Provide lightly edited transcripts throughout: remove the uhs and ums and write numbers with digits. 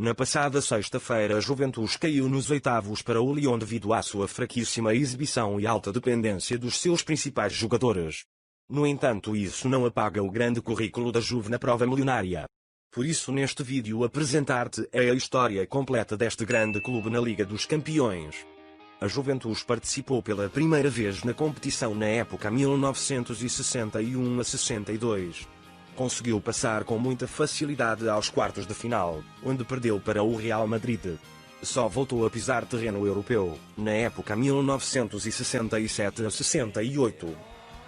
Na passada sexta-feira a Juventus caiu nos oitavos para o Lyon devido à sua fraquíssima exibição e alta dependência dos seus principais jogadores. No entanto, isso não apaga o grande currículo da Juve na prova milionária. Por isso neste vídeo apresentar-te a história completa deste grande clube na Liga dos Campeões. A Juventus participou pela primeira vez na competição na época 1961 a 62. Conseguiu passar com muita facilidade aos quartos de final, onde perdeu para o Real Madrid. Só voltou a pisar terreno europeu, na época 1967 a 68.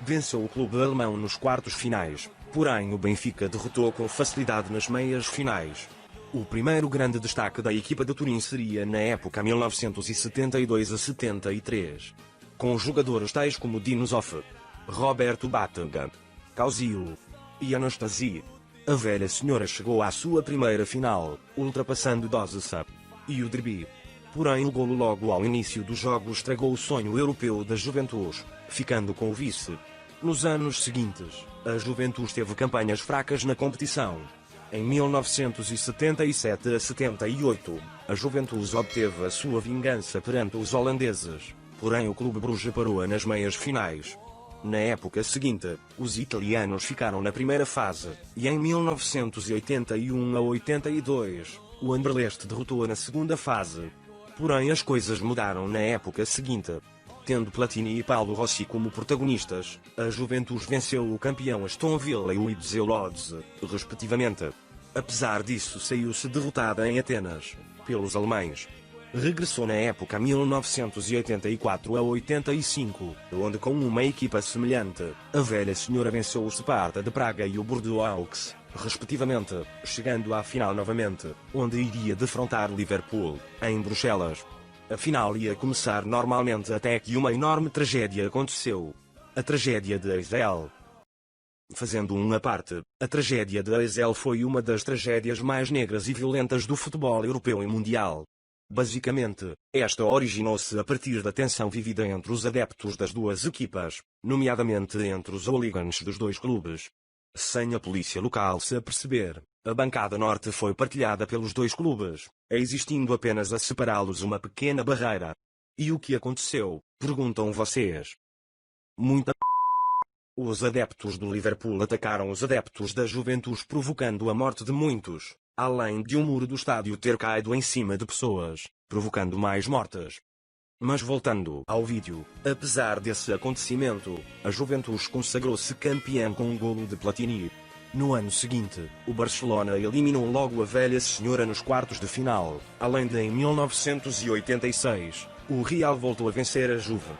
Venceu o clube alemão nos quartos finais, porém o Benfica derrotou com facilidade nas meias finais. O primeiro grande destaque da equipa de Turim seria na época 1972 a 73. Com jogadores tais como Dino Zoff, Roberto Batangan, Causio e Anastasi. A velha senhora chegou à sua primeira final, ultrapassando Dosesa e o Derby. Porém o golo logo ao início do jogo estragou o sonho europeu da Juventus, ficando com o vice. Nos anos seguintes, a Juventus teve campanhas fracas na competição. Em 1977 a 78, a Juventus obteve a sua vingança perante os holandeses, porém o Clube Bruges parou nas meias finais. Na época seguinte, os italianos ficaram na primeira fase, e em 1981 a 82, o Anderlecht derrotou-a na segunda fase. Porém as coisas mudaram na época seguinte. Tendo Platini e Paulo Rossi como protagonistas, a Juventus venceu o campeão Aston Villa e o IBZ Lodz, respectivamente. Apesar disso saiu-se derrotada em Atenas, pelos alemães. Regressou na época 1984 a 85, onde com uma equipa semelhante, a velha senhora venceu o Sparta de Praga e o Bordeaux, respectivamente, chegando à final novamente, onde iria defrontar Liverpool, em Bruxelas. A final ia começar normalmente até que uma enorme tragédia aconteceu. A tragédia de Ezel. Fazendo à parte, a tragédia de Ezel foi uma das tragédias mais negras e violentas do futebol europeu e mundial. Basicamente, esta originou-se a partir da tensão vivida entre os adeptos das duas equipas, nomeadamente entre os hooligans dos dois clubes. Sem a polícia local se aperceber, a bancada norte foi partilhada pelos dois clubes, existindo apenas a separá-los uma pequena barreira. E o que aconteceu, perguntam vocês? Muita Os adeptos do Liverpool atacaram os adeptos da Juventus provocando a morte de muitos, além de um muro do estádio ter caído em cima de pessoas, provocando mais mortes. Mas voltando ao vídeo, apesar desse acontecimento, a Juventus consagrou-se campeã com um golo de Platini. No ano seguinte, o Barcelona eliminou logo a velha senhora nos quartos de final, além de em 1986, o Real voltou a vencer a Juve.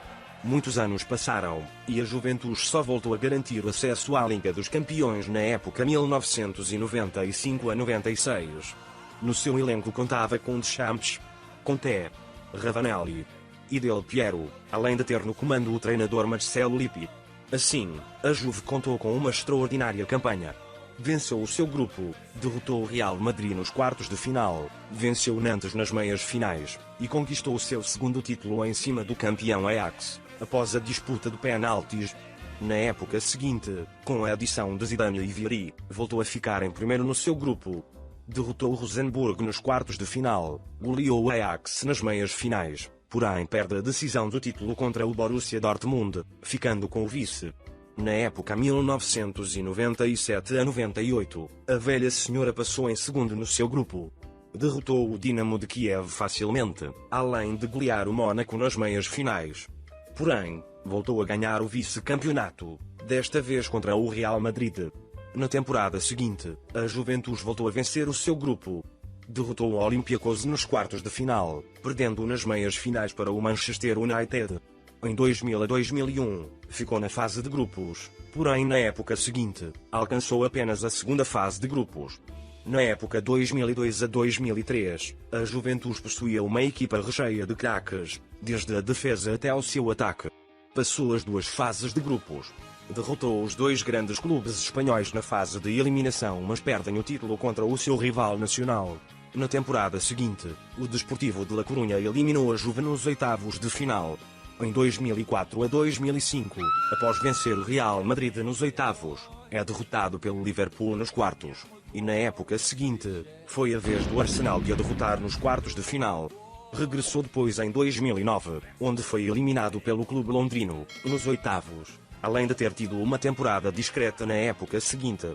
Muitos anos passaram, e a Juventus só voltou a garantir o acesso à Liga dos Campeões na época 1995 a 96. No seu elenco contava com Deschamps, Conte, Ravanelli e Del Piero, além de ter no comando o treinador Marcelo Lippi. Assim, a Juve contou com uma extraordinária campanha. Venceu o seu grupo, derrotou o Real Madrid nos quartos de final, venceu o Nantes nas meias finais, e conquistou o seu segundo título em cima do campeão Ajax, após a disputa de penaltis. Na época seguinte, com a adição de Zidane e Vieri, voltou a ficar em primeiro no seu grupo. Derrotou o Rosenborg nos quartos de final, goleou o Ajax nas meias finais, porém perde a decisão do título contra o Borussia Dortmund, ficando com o vice. Na época 1997 a 98, a velha senhora passou em segundo no seu grupo. Derrotou o Dinamo de Kiev facilmente, além de golear o Mónaco nas meias finais. Porém, voltou a ganhar o vice-campeonato, desta vez contra o Real Madrid. Na temporada seguinte, a Juventus voltou a vencer o seu grupo. Derrotou o Olympiacos nos quartos de final, perdendo nas meias finais para o Manchester United. Em 2000 a 2001, ficou na fase de grupos, porém na época seguinte, alcançou apenas a segunda fase de grupos. Na época 2002 a 2003, a Juventus possuía uma equipa recheia de craques, desde a defesa até ao seu ataque. Passou as duas fases de grupos. Derrotou os dois grandes clubes espanhóis na fase de eliminação, mas perdem o título contra o seu rival nacional. Na temporada seguinte, o Desportivo de La Coruña eliminou a Juve nos oitavos de final. Em 2004 a 2005, após vencer o Real Madrid nos oitavos, é derrotado pelo Liverpool nos quartos. E na época seguinte, foi a vez do Arsenal de a derrotar nos quartos de final. Regressou depois em 2009, onde foi eliminado pelo clube londrino, nos oitavos, além de ter tido uma temporada discreta na época seguinte.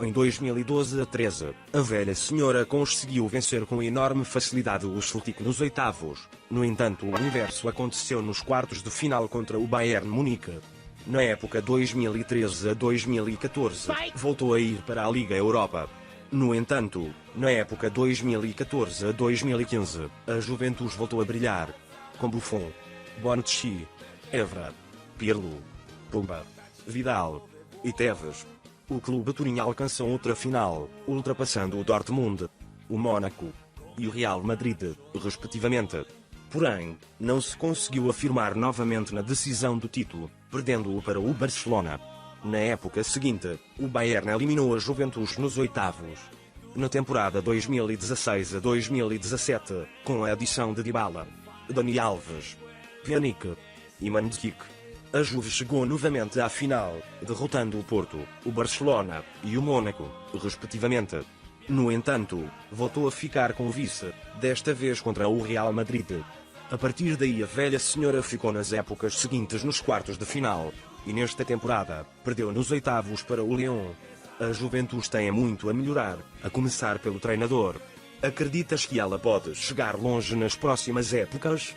Em 2012 a 13, a velha senhora conseguiu vencer com enorme facilidade o Celtic nos oitavos. No entanto, o inverso aconteceu nos quartos de final contra o Bayern Munique. Na época 2013 a 2014, voltou a ir para a Liga Europa. No entanto, na época 2014 a 2015, a Juventus voltou a brilhar. Com Buffon, Bonucci, Evra, Pirlo, Pogba, Vidal e Tevez. O clube turim alcançou outra final, ultrapassando o Dortmund, o Mónaco e o Real Madrid, respectivamente. Porém, não se conseguiu afirmar novamente na decisão do título, perdendo-o para o Barcelona. Na época seguinte, o Bayern eliminou a Juventus nos oitavos. Na temporada 2016 a 2017, com a adição de Dybala, Dani Alves, Pjanic e Mandzukic, a Juve chegou novamente à final, derrotando o Porto, o Barcelona e o Mónaco, respectivamente. No entanto, voltou a ficar com o vice, desta vez contra o Real Madrid. A partir daí a velha senhora ficou nas épocas seguintes nos quartos de final, e nesta temporada, perdeu nos oitavos para o Lyon. A Juventus tem muito a melhorar, a começar pelo treinador. Acreditas que ela pode chegar longe nas próximas épocas?